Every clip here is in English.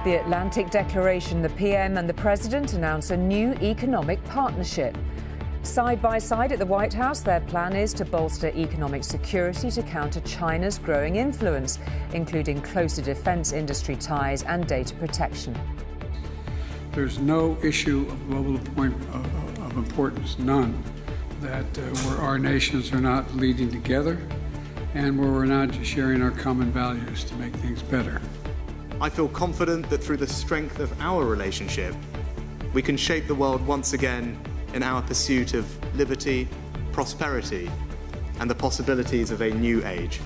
The Atlantic Declaration, the PM and the President announce a new economic partnership. Side by side at the White House, their plan is to bolster economic security to counter China's growing influence, including closer defence industry ties and data protection. There's no issue of global of importance, none, that where our nations are not leading together and where we're not sharing our common values to make things better. I feel confident that through the strength of our relationship, we can shape the world once again in our pursuit of liberty, prosperity, and the possibilities of a new age.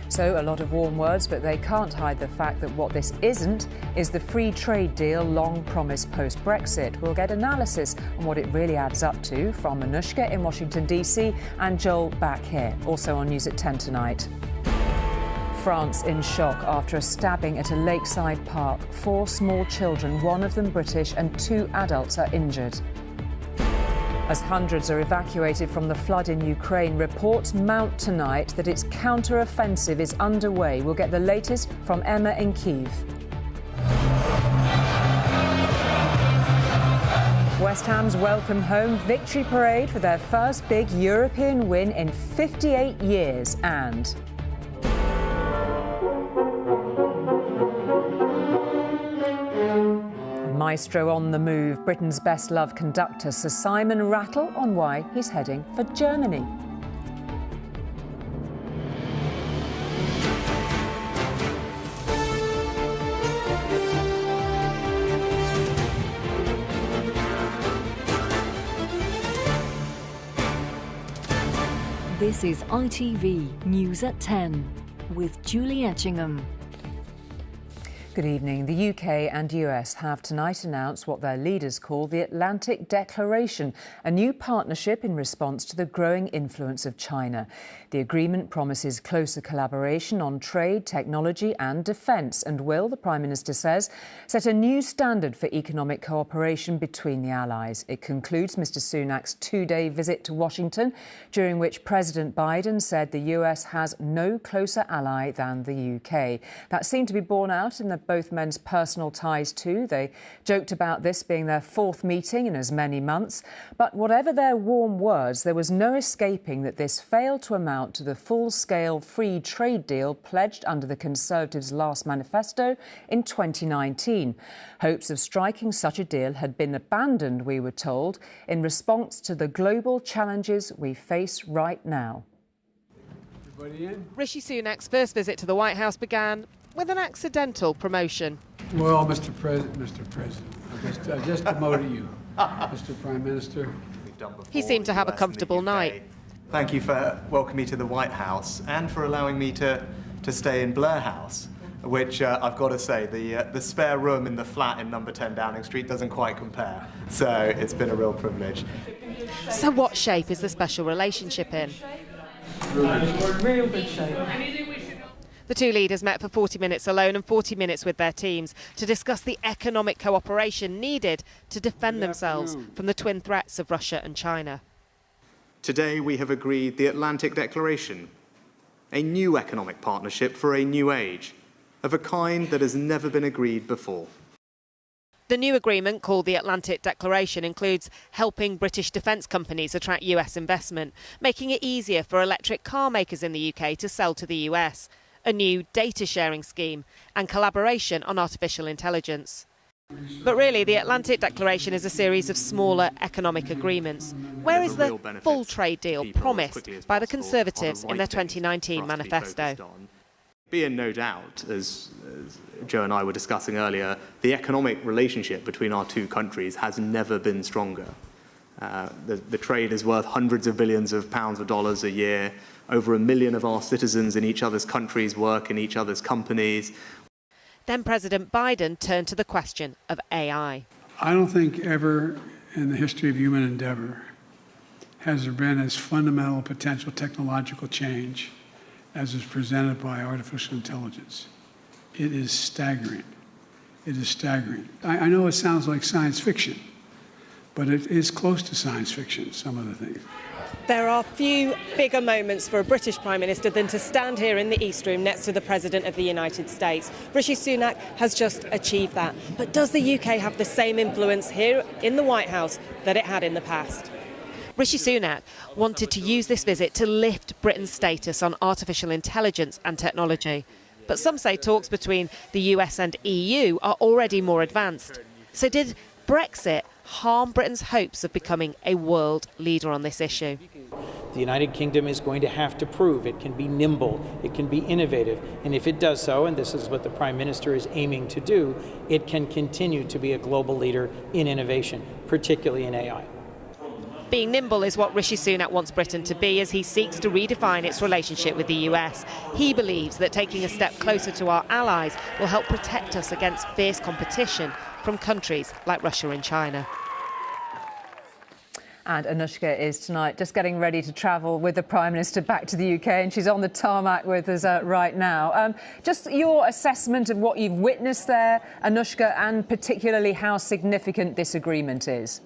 So a lot of warm words, but they can't hide the fact that what this isn't is the free trade deal long promised post-Brexit. We'll get analysis on what it really adds up to from Anushka in Washington, D.C. and Joel back here, also on News at 10 tonight. France in shock after a stabbing at a lakeside park. 4 small children, one of them British, and 2 adults are injured. As hundreds are evacuated from the flood in Ukraine, reports mount tonight that its counter-offensive is underway. We'll get the latest from Emma in Kyiv. West Ham's welcome home victory parade for their first big European win in 58 years and... Maestro on the move, Britain's best-loved conductor Sir Simon Rattle on why he's heading for Germany. This is ITV News at 10 with Julie Etchingham. Good evening. The UK and US have tonight announced what their leaders call the Atlantic Declaration, a new partnership in response to the growing influence of China. The agreement promises closer collaboration on trade, technology and defence and will, the Prime Minister says, set a new standard for economic cooperation between the allies. It concludes Mr Sunak's 2-day visit to Washington, during which President Biden said the US has no closer ally than the UK. That seemed to be borne out in the both men's personal ties too. They joked about this being their 4th meeting in as many months. But whatever their warm words, there was no escaping that this failed to amount to the full-scale free trade deal pledged under the Conservatives' last manifesto in 2019. Hopes of striking such a deal had been abandoned, we were told, in response to the global challenges we face right now. Rishi Sunak's first visit to the White House began with an accidental promotion. Well, Mr. President, I just promoted you, Mr. Prime Minister. He seemed to have a comfortable night. Thank you for welcoming me to the White House and for allowing me to stay in Blair House, which I've got to say, the spare room in the flat in number 10 Downing Street doesn't quite compare. So it's been a real privilege. So what shape is the special relationship in? Real good shape. The two leaders met for 40 minutes alone and 40 minutes with their teams to discuss the economic cooperation needed to defend themselves from the twin threats of Russia and China. Today we have agreed the Atlantic Declaration, a new economic partnership for a new age, of a kind that has never been agreed before. The new agreement, called the Atlantic Declaration, includes helping British defence companies attract US investment, making it easier for electric car makers in the UK to sell to the US, a new data sharing scheme and collaboration on artificial intelligence. But really, the Atlantic Declaration is a series of smaller economic agreements. Where is the full trade deal promised by the Conservatives in their 2019 manifesto? Be in no doubt, as Joe and I were discussing earlier, the economic relationship between our two countries has never been stronger. The trade is worth hundreds of billions of pounds or dollars a year. Over 1 million of our citizens in each other's countries work in each other's companies. Then President Biden turned to the question of AI. I don't think ever in the history of human endeavor has there been as fundamental potential technological change as is presented by artificial intelligence. It is staggering. It is staggering. I know it sounds like science fiction, but it is close to science fiction, some of the things. There are few bigger moments for a British Prime Minister than to stand here in the East Room next to the President of the United States. Rishi Sunak has just achieved that. But does the UK have the same influence here in the White House that it had in the past? Rishi Sunak wanted to use this visit to lift Britain's status on artificial intelligence and technology. But some say talks between the US and EU are already more advanced. So did Brexit harm Britain's hopes of becoming a world leader on this issue? The United Kingdom is going to have to prove it can be nimble, it can be innovative, and if it does so, and this is what the Prime Minister is aiming to do, it can continue to be a global leader in innovation, particularly in AI. Being nimble is what Rishi Sunak wants Britain to be as he seeks to redefine its relationship with the US. He believes that taking a step closer to our allies will help protect us against fierce competition from countries like Russia and China. And Anushka is tonight just getting ready to travel with the Prime Minister back to the UK, and she's on the tarmac with us right now. Just your assessment of what you've witnessed there, Anushka, and particularly how significant this agreement is.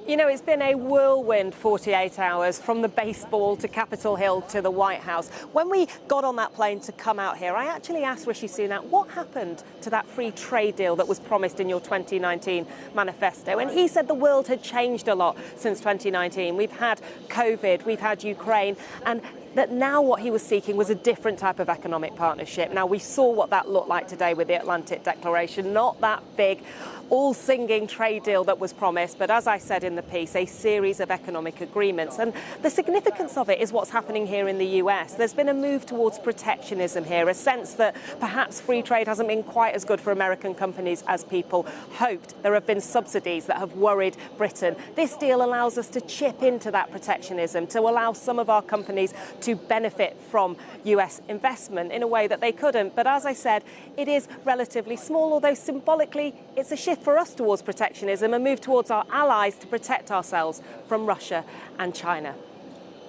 You know, it's been a whirlwind 48 hours from the baseball to Capitol Hill to the White House. When we got on that plane to come out here, I actually asked Rishi Sunak what happened to that free trade deal that was promised in your 2019 manifesto. And he said the world had changed a lot since 2019. We've had COVID, we've had Ukraine, and that now what he was seeking was a different type of economic partnership. Now, we saw what that looked like today with the Atlantic Declaration, not that big, all-singing trade deal that was promised, but as I said in the piece, a series of economic agreements. And the significance of it is what's happening here in the US. There's been a move towards protectionism here, a sense that perhaps free trade hasn't been quite as good for American companies as people hoped. There have been subsidies that have worried Britain. This deal allows us to chip into that protectionism, to allow some of our companies to benefit from US investment in a way that they couldn't. But as I said, it is relatively small, although symbolically it's a shift for us towards protectionism, a move towards our allies to protect ourselves from Russia and China.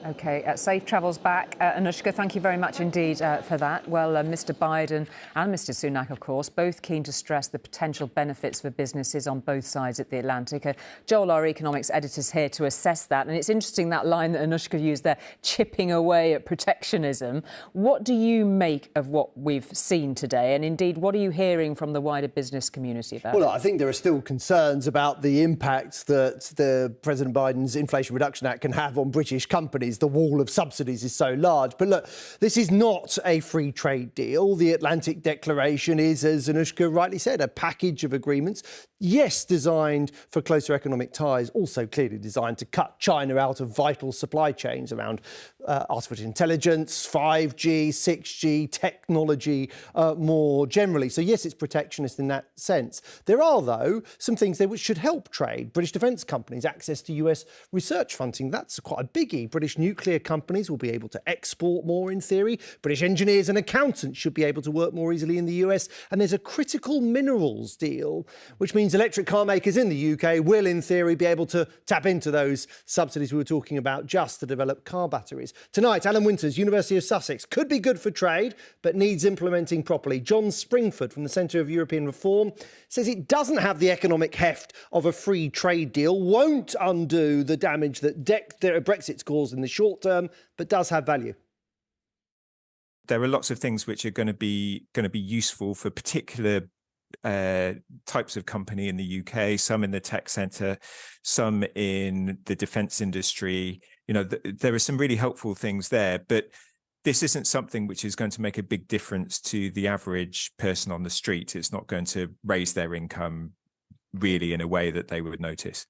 OK, safe travels back. Anushka, thank you very much indeed for that. Well, Mr Biden and Mr Sunak, of course, both keen to stress the potential benefits for businesses on both sides of the Atlantic. Joel, our economics editor, is here to assess that. And it's interesting that line that Anushka used there, chipping away at protectionism. What do you make of what we've seen today? And indeed, what are you hearing from the wider business community about it? Well, I think there are still concerns about the impact that the President Biden's Inflation Reduction Act can have on British companies. The wall of subsidies is so large. But look, this is not a free trade deal. The Atlantic Declaration is, as Anushka rightly said, a package of agreements. Yes, designed for closer economic ties, also clearly designed to cut China out of vital supply chains around artificial intelligence, 5G, 6G, technology more generally. So yes, it's protectionist in that sense. There are, though, some things there which should help trade. British defence companies, access to US research funding, that's quite a biggie. British nuclear companies will be able to export more in theory. British engineers and accountants should be able to work more easily in the US. And there's a critical minerals deal, which means electric car makers in the UK will, in theory, be able to tap into those subsidies we were talking about just to develop car batteries. Tonight, Alan Winters, University of Sussex, could be good for trade, but needs implementing properly. John Springford from the Centre of European Reform says it doesn't have the economic heft of a free trade deal, won't undo the damage that Brexit's caused in the short term, but does have value. There are lots of things which are going to be useful for particular types of company in the UK, some in the tech sector, some in the defence industry. You know, there are some really helpful things there, but this isn't something which is going to make a big difference to the average person on the street. It's not going to raise their income really in a way that they would notice.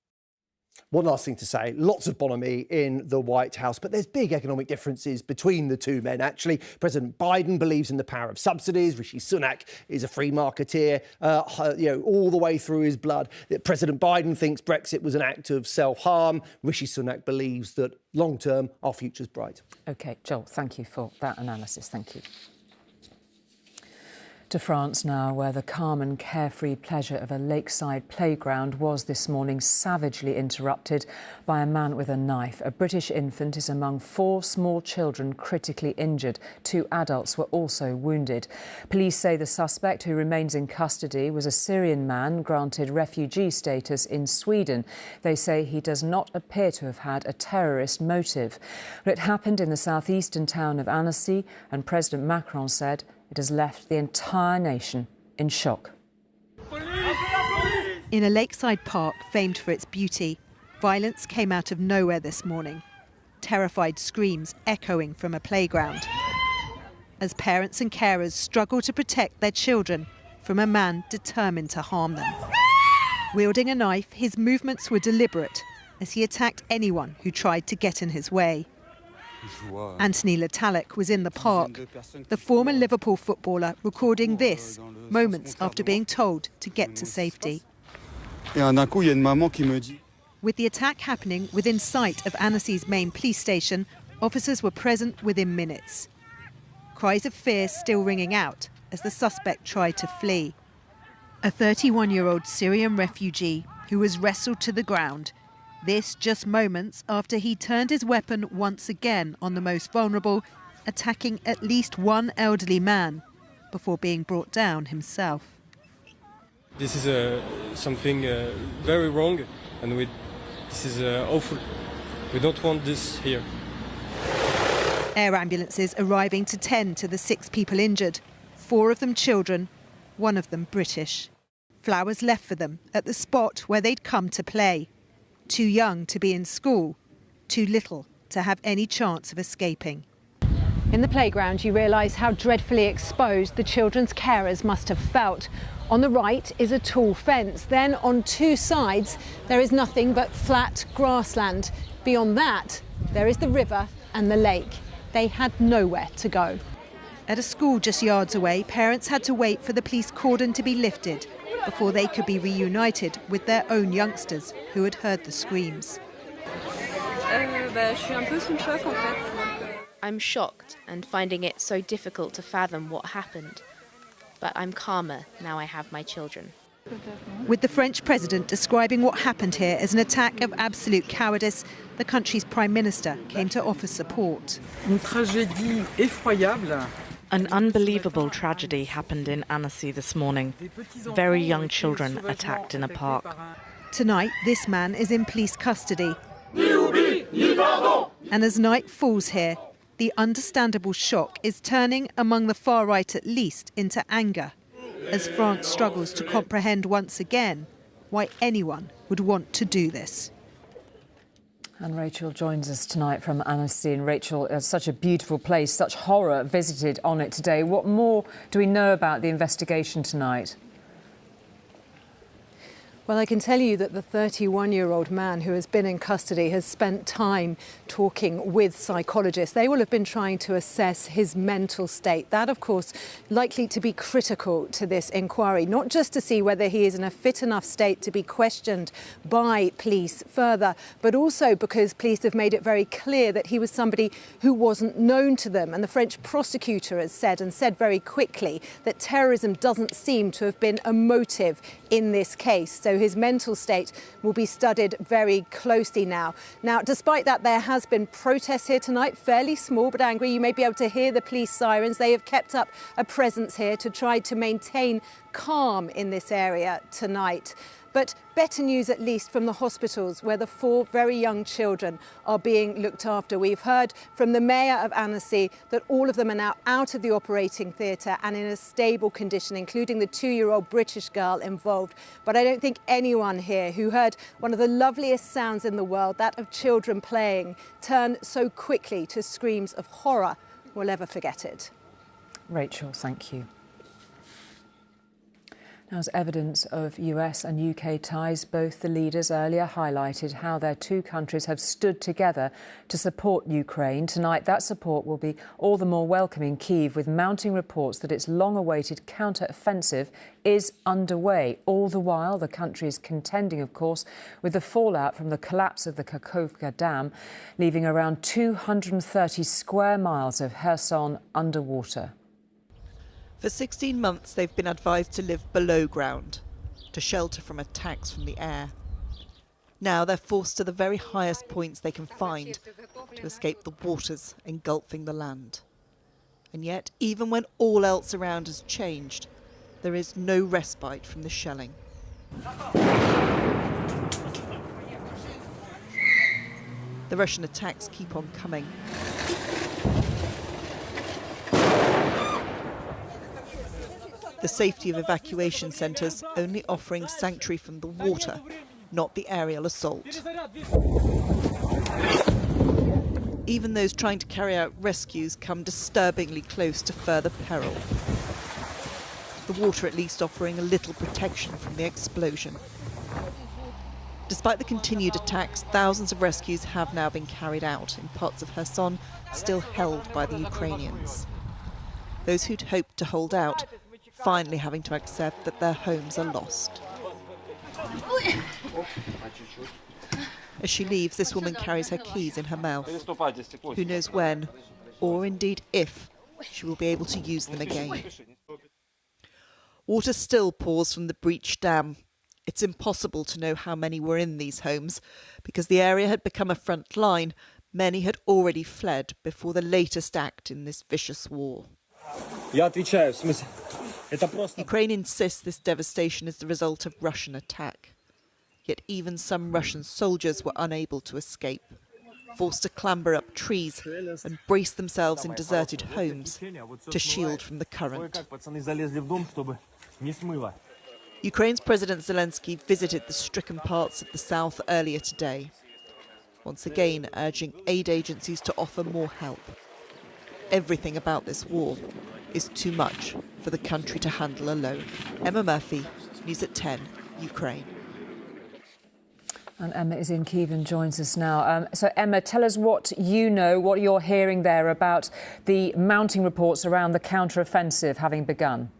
One last thing to say, lots of bonhomie in the White House, but there's big economic differences between the two men, actually. President Biden believes in the power of subsidies. Rishi Sunak is a free marketeer, all the way through his blood. President Biden thinks Brexit was an act of self-harm. Rishi Sunak believes that long-term, our future's bright. OK, Joel, thank you for that analysis. Thank you. To France now, where the calm and carefree pleasure of a lakeside playground was this morning savagely interrupted by a man with a knife. A British infant is among 4 small children critically injured. 2 adults were also wounded. Police say the suspect, who remains in custody, was a Syrian man granted refugee status in Sweden. They say he does not appear to have had a terrorist motive. But it happened in the southeastern town of Annecy, and President Macron said it has left the entire nation in shock. In a lakeside park famed for its beauty, violence came out of nowhere this morning. Terrified screams echoing from a playground as parents and carers struggle to protect their children from a man determined to harm them. Wielding a knife, his movements were deliberate as he attacked anyone who tried to get in his way. Anthony Letallic was in the park, the former Liverpool footballer recording this moments after being told to get to safety. With the attack happening within sight of Annecy's main police station, officers were present within minutes. Cries of fear still ringing out as the suspect tried to flee. A 31-year-old Syrian refugee who was wrestled to the ground. This just moments after he turned his weapon once again on the most vulnerable, attacking at least one elderly man before being brought down himself. This is something very wrong, and this is awful. We don't want this here. Air ambulances arriving to tend to the 6 people injured, 4 of them children, 1 of them British. Flowers left for them at the spot where they'd come to play. Too young to be in school, too little to have any chance of escaping. In the playground, you realise how dreadfully exposed the children's carers must have felt. On the right is a tall fence. Then on 2 sides, there is nothing but flat grassland. Beyond that, there is the river and the lake. They had nowhere to go. At a school just yards away, parents had to wait for the police cordon to be lifted before they could be reunited with their own youngsters who had heard the screams. I'm shocked and finding it so difficult to fathom what happened. But I'm calmer now I have my children. With the French president describing what happened here as an attack of absolute cowardice, the country's prime minister came to offer support. An unbelievable tragedy happened in Annecy this morning. Very young children attacked in a park. Tonight, this man is in police custody. And as night falls here, the understandable shock is turning, among the far right at least, into anger, as France struggles to comprehend once again why anyone would want to do this. And Rachel joins us tonight from Annecy. And Rachel, it's such a beautiful place, such horror visited on it today. What more do we know about the investigation tonight? Well, I can tell you that the 31-year-old man who has been in custody has spent time talking with psychologists. They will have been trying to assess his mental state. That, of course, likely to be critical to this inquiry, not just to see whether he is in a fit enough state to be questioned by police further, but also because police have made it very clear that he was somebody who wasn't known to them. And the French prosecutor has said, and said very quickly, that terrorism doesn't seem to have been a motive in this case. So his mental state will be studied very closely now. Now, despite that, there has been protests here tonight, fairly small but angry. You may be able to hear the police sirens. They have kept up a presence here to try to maintain calm in this area tonight. But better news, at least, from the hospitals where the 4 very young children are being looked after. We've heard from the mayor of Annecy that all of them are now out of the operating theatre and in a stable condition, including the 2-year-old British girl involved. But I don't think anyone here who heard one of the loveliest sounds in the world, that of children playing, turn so quickly to screams of horror, will ever forget it. Rachel, thank you. Now, as evidence of US and UK ties, both the leaders earlier highlighted how their 2 countries have stood together to support Ukraine. Tonight, that support will be all the more welcome in Kyiv, with mounting reports that its long-awaited counter-offensive is underway. All the while, the country is contending, of course, with the fallout from the collapse of the Kakhovka Dam, leaving around 230 square miles of Kherson underwater. For 16 months, they've been advised to live below ground, to shelter from attacks from the air. Now they're forced to the very highest points they can find to escape the waters engulfing the land. And yet, even when all else around has changed, there is no respite from the shelling. The Russian attacks keep on coming. The safety of evacuation centres only offering sanctuary from the water, not the aerial assault. Even those trying to carry out rescues come disturbingly close to further peril. The water at least offering a little protection from the explosion. Despite the continued attacks, thousands of rescues have now been carried out in parts of Kherson still held by the Ukrainians. Those who'd hoped to hold out finally having to accept that their homes are lost. As she leaves, this woman carries her keys in her mouth. Who knows when, or indeed if, she will be able to use them again. Water still pours from the breached dam. It's impossible to know how many were in these homes. Because the area had become a front line, many had already fled before the latest act in this vicious war. Ukraine insists this devastation is the result of Russian attack. Yet even some Russian soldiers were unable to escape, forced to clamber up trees and brace themselves in deserted homes to shield from the current. Ukraine's President Zelensky visited the stricken parts of the south earlier today, once again urging aid agencies to offer more help. Everything about this war is too much for the country to handle alone. Emma Murphy, News at 10, Ukraine. And Emma is in Kyiv and joins us now. So, Emma, tell us what you know, what you're hearing there about the mounting reports around the counter-offensive having begun.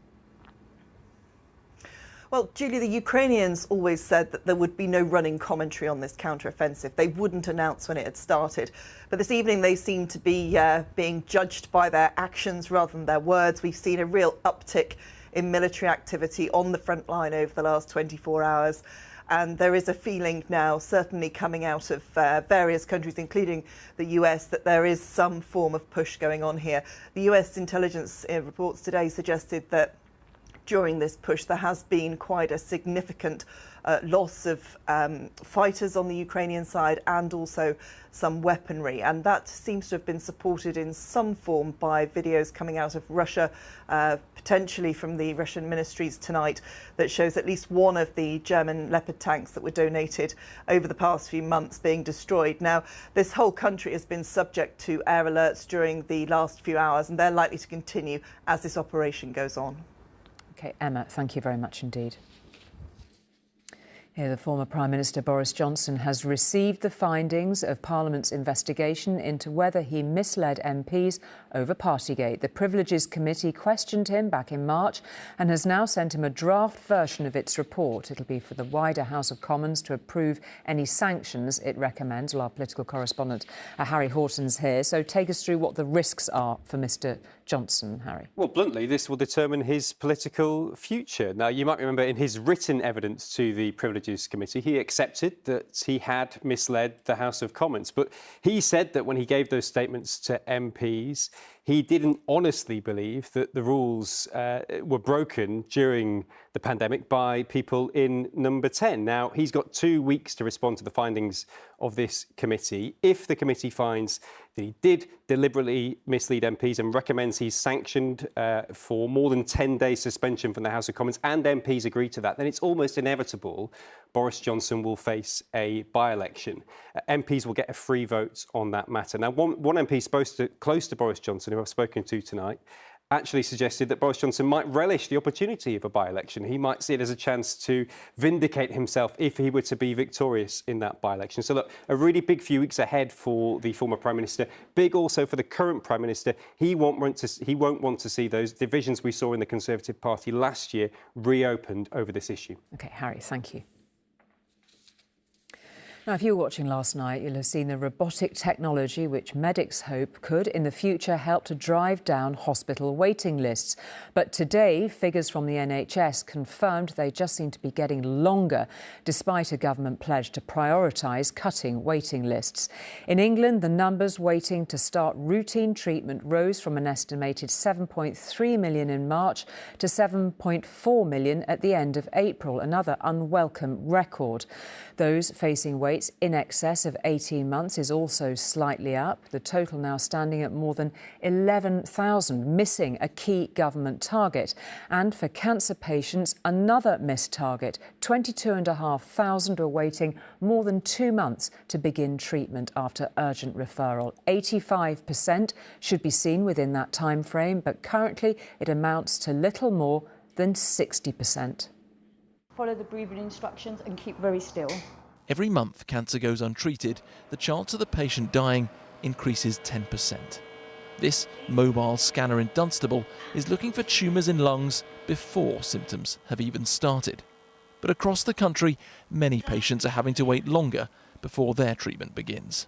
Well, Julia, the Ukrainians always said that there would be no running commentary on this counter-offensive. They wouldn't announce when it had started. But this evening they seem to be being judged by their actions rather than their words. We've seen a real uptick in military activity on the front line over the last 24 hours. And there is a feeling now, certainly coming out of various countries, including the US, that there is some form of push going on here. The US intelligence reports today suggested that during this push there has been quite a significant loss of fighters on the Ukrainian side and also some weaponry. And that seems to have been supported in some form by videos coming out of Russia, potentially from the Russian ministries tonight, that shows at least one of the German Leopard tanks that were donated over the past few months being destroyed. Now, this whole country has been subject to air alerts during the last few hours, and they're likely to continue as this operation goes on. OK, Emma, thank you very much indeed. Here, the former Prime Minister Boris Johnson has received the findings of Parliament's investigation into whether he misled MPs over Partygate. The Privileges Committee questioned him back in March and has now sent him a draft version of its report. It'll be for the wider House of Commons to approve any sanctions it recommends. Well, our political correspondent Harry Horton's here. So take us through what the risks are for Mr Johnson, Harry. Well, bluntly, this will determine his political future. Now, you might remember in his written evidence to the Privileges Committee, he accepted that he had misled the House of Commons. But he said that when he gave those statements to MPs, he didn't honestly believe that the rules were broken during the pandemic by people in Number 10. Now, he's got 2 weeks to respond to the findings of this committee. If the committee finds that he did deliberately mislead MPs and recommends he's sanctioned for more than 10 days suspension from the House of Commons, and MPs agree to that, then it's almost inevitable Boris Johnson will face a by-election. MPs will get a free vote on that matter. Now, one MP close to Boris Johnson, who I've spoken to tonight, actually suggested that Boris Johnson might relish the opportunity of a by-election. He might see it as a chance to vindicate himself if he were to be victorious in that by-election. So look, a really big few weeks ahead for the former Prime Minister. Big also for the current Prime Minister. He won't want to see those divisions we saw in the Conservative Party last year reopened over this issue. OK, Harry, thank you. Now, if you were watching last night, you'll have seen the robotic technology which medics hope could, in the future, help to drive down hospital waiting lists. But today, figures from the NHS confirmed they just seem to be getting longer, despite a government pledge to prioritise cutting waiting lists. In England, the numbers waiting to start routine treatment rose from an estimated 7.3 million in March to 7.4 million at the end of April, another unwelcome record. Those facing waits in excess of 18 months is also slightly up, the total now standing at more than 11,000, missing a key government target. And for cancer patients, another missed target. 22,500 are waiting more than 2 months to begin treatment after urgent referral. 85% should be seen within that time frame, but currently it amounts to little more than 60%. Follow the breathing instructions and keep very still. Every month cancer goes untreated, the chance of the patient dying increases 10%. This mobile scanner in Dunstable is looking for tumours in lungs before symptoms have even started. But across the country, many patients are having to wait longer before their treatment begins.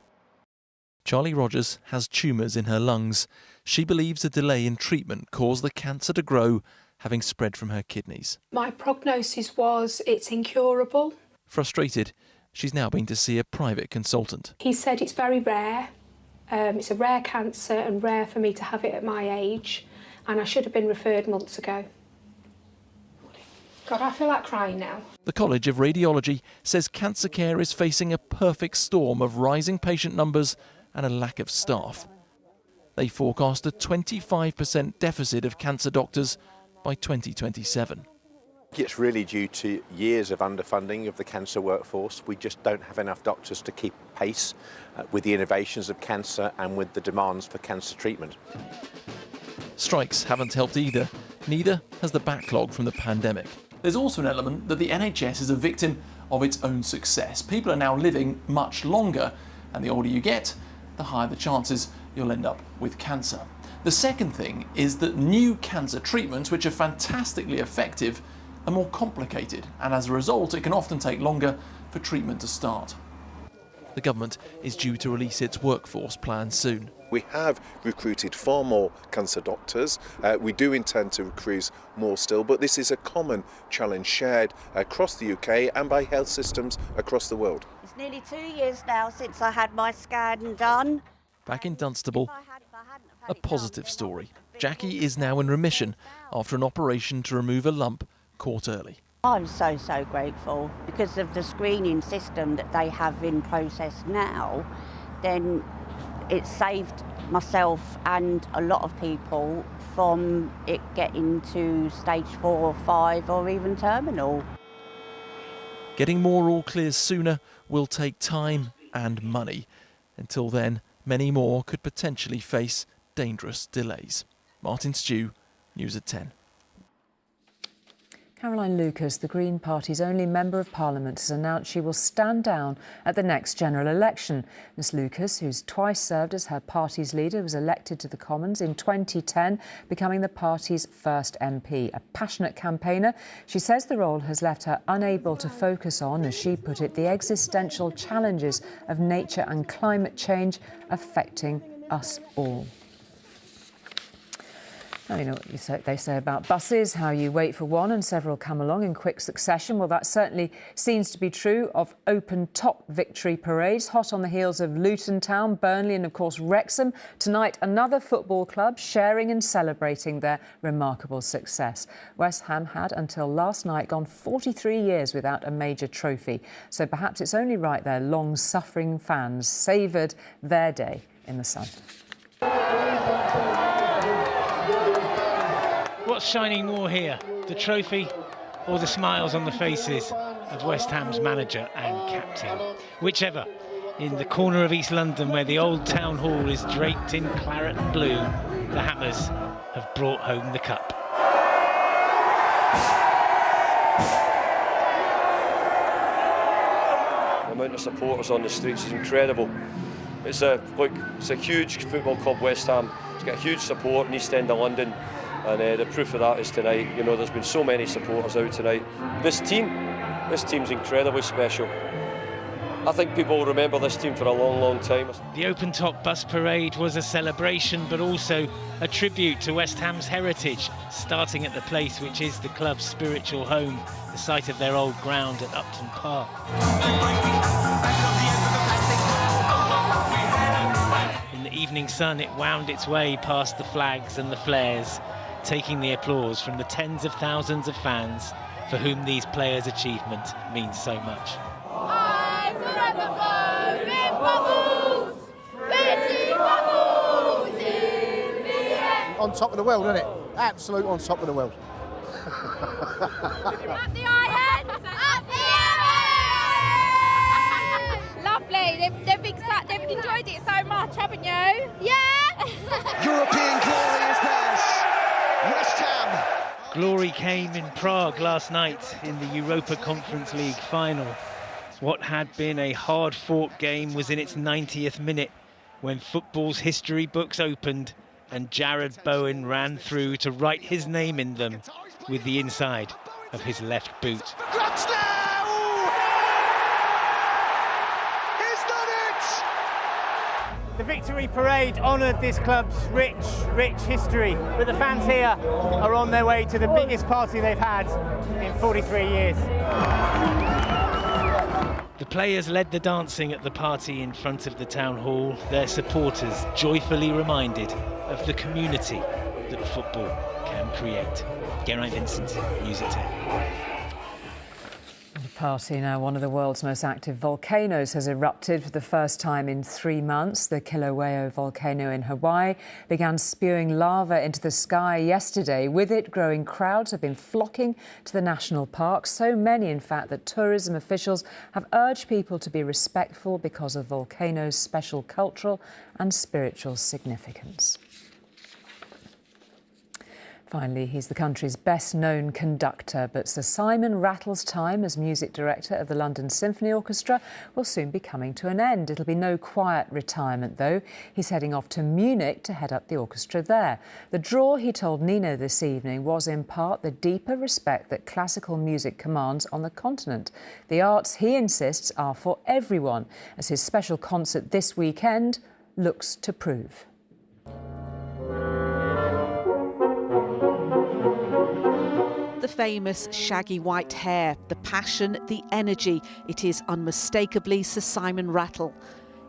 Charlie Rogers has tumours in her lungs. She believes a delay in treatment caused the cancer to grow, having spread from her kidneys. My prognosis was it's incurable. Frustrated, she's now been to see a private consultant. He said it's very rare. It's a rare cancer and rare for me to have it at my age, and I should have been referred months ago. God, I feel like crying now. The College of Radiology says cancer care is facing a perfect storm of rising patient numbers and a lack of staff. They forecast a 25% deficit of cancer doctors by 2027. It's really due to years of underfunding of the cancer workforce. We just don't have enough doctors to keep pace with the innovations of cancer and with the demands for cancer treatment. Strikes haven't helped either. Neither has the backlog from the pandemic. There's also an element that the NHS is a victim of its own success. People are now living much longer, and the older you get, the higher the chances you'll end up with cancer. The second thing is that new cancer treatments, which are fantastically effective, are more complicated, and as a result it can often take longer for treatment to start. The government is due to release its workforce plan soon. We have recruited far more cancer doctors. We do intend to recruit more still, but this is a common challenge shared across the UK and by health systems across the world. It's nearly 2 years now since I had my scan done. Back in Dunstable, a positive story. Jackie is now in remission after an operation to remove a lump caught early. I'm so grateful because of the screening system that they have in process now. Then it saved myself and a lot of people from it getting to stage 4 or 5 or even terminal. Getting more all clears sooner will take time and money. Until then, many more could potentially face dangerous delays. Martin Stew, News at 10. Caroline Lucas, the Green Party's only Member of Parliament, has announced she will stand down at the next general election. Ms Lucas, who's twice served as her party's leader, was elected to the Commons in 2010, becoming the party's first MP. A passionate campaigner, she says the role has left her unable to focus on, as she put it, the existential challenges of nature and climate change affecting us all. Now, you know what they say about buses, how you wait for one and several come along in quick succession. Well, that certainly seems to be true of open top victory parades, hot on the heels of Luton Town, Burnley and, of course, Wrexham. Tonight, another football club sharing and celebrating their remarkable success. West Ham had, until last night, gone 43 years without a major trophy. So perhaps it's only right their long-suffering fans savoured their day in the sun. What's shining more here, the trophy or the smiles on the faces of West Ham's manager and captain? Whichever. In the corner of East London, where the old town hall is draped in claret and blue, the Hammers have brought home the cup. The amount of supporters on the streets is incredible. It's a huge football club, West Ham. It's got huge support in East End of London. And the proof of that is tonight. You know, there's been so many supporters out tonight. This team's incredibly special. I think people will remember this team for a long, long time. The open-top bus parade was a celebration, but also a tribute to West Ham's heritage, starting at the place which is the club's spiritual home, the site of their old ground at Upton Park. In the evening sun, it wound its way past the flags and the flares, taking the applause from the tens of thousands of fans for whom these players' achievement means so much. On top of the world, isn't it? Absolute on top of the world. Up the iron! Up the iron! Lovely. They've enjoyed it so much, haven't you? Yeah. European glory is theirs. West Ham. Glory came in Prague last night in the Europa Conference League final. What had been a hard-fought game was in its 90th minute when football's history books opened and Jared Bowen ran through to write his name in them with the inside of his left boot. The victory parade honoured this club's rich history, but the fans here are on their way to the biggest party they've had in 43 years. The players led the dancing at the party in front of the town hall, their supporters joyfully reminded of the community that football can create. Geraint Vincent, News at 10. The party now, one of the world's most active volcanoes, has erupted for the first time in 3 months. The Kilauea volcano in Hawaii began spewing lava into the sky yesterday. With it growing, crowds have been flocking to the national park. So many, in fact, that tourism officials have urged people to be respectful because of the volcano's special cultural and spiritual significance. Finally, he's the country's best-known conductor, but Sir Simon Rattle's time as music director of the London Symphony Orchestra will soon be coming to an end. It'll be no quiet retirement, though. He's heading off to Munich to head up the orchestra there. The draw, he told Nino this evening, was in part the deeper respect that classical music commands on the continent. The arts, he insists, are for everyone, as his special concert this weekend looks to prove. The famous shaggy white hair, the passion, the energy. It is unmistakably Sir Simon Rattle.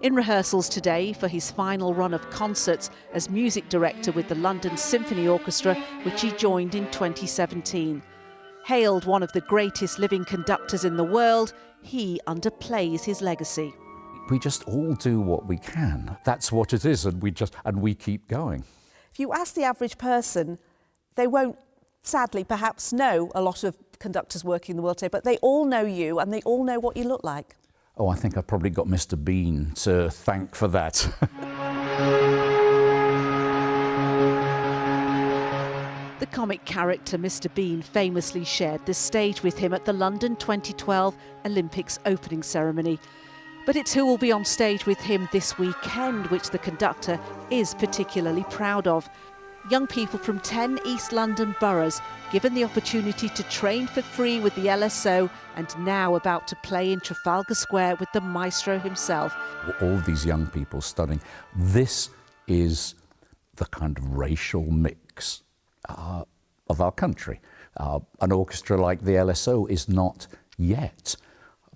In rehearsals today for his final run of concerts as music director with the London Symphony Orchestra, which he joined in 2017. Hailed one of the greatest living conductors in the world, he underplays his legacy. We just all do what we can. That's what it is, and we keep going. If you ask the average person, they won't sadly perhaps know a lot of conductors working in the world today, but they all know you and they all know what you look like. Oh, I think I've probably got Mr. Bean to thank for that. The comic character Mr. Bean famously shared the stage with him at the London 2012 Olympics opening ceremony. But it's who will be on stage with him this weekend, which the conductor is particularly proud of. Young people from 10 East London boroughs given the opportunity to train for free with the LSO and now about to play in Trafalgar Square with the maestro himself. All these young people studying, this is the kind of racial mix of our country. An orchestra like the LSO is not yet,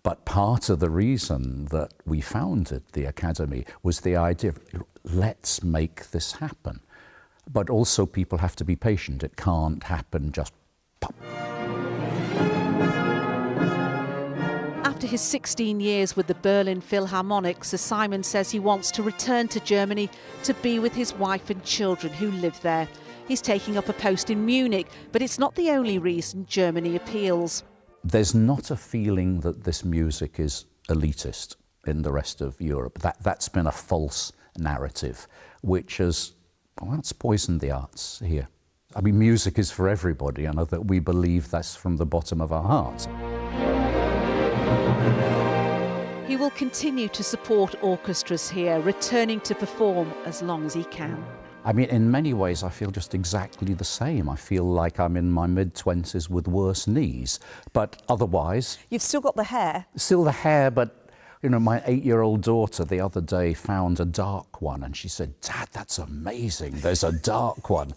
but part of the reason that we founded the Academy was the idea of let's make this happen. But also people have to be patient. It can't happen just pop. After his 16 years with the Berlin Philharmonic, Sir Simon says he wants to return to Germany to be with his wife and children who live there. He's taking up a post in Munich, but it's not the only reason Germany appeals. There's not a feeling that this music is elitist in the rest of Europe. That's been a false narrative, which has it's poisoned the arts here. I mean, music is for everybody, and that we believe that's from the bottom of our hearts. He will continue to support orchestras here, returning to perform as long as he can. I mean, in many ways, I feel just exactly the same. I feel like I'm in my mid-20s with worse knees, but otherwise... You've still got the hair. Still the hair, but You know, my 8-year-old daughter the other day found a dark one and she said, "Dad, that's amazing, there's a dark one."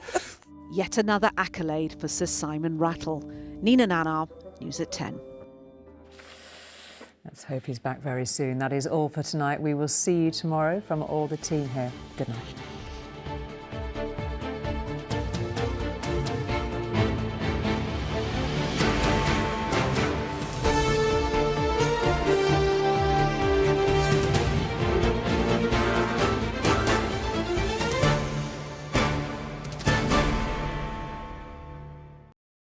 Yet another accolade for Sir Simon Rattle. Nina Nanar, News at 10. Let's hope he's back very soon. That is all for tonight. We will see you tomorrow from all the team here. Good night.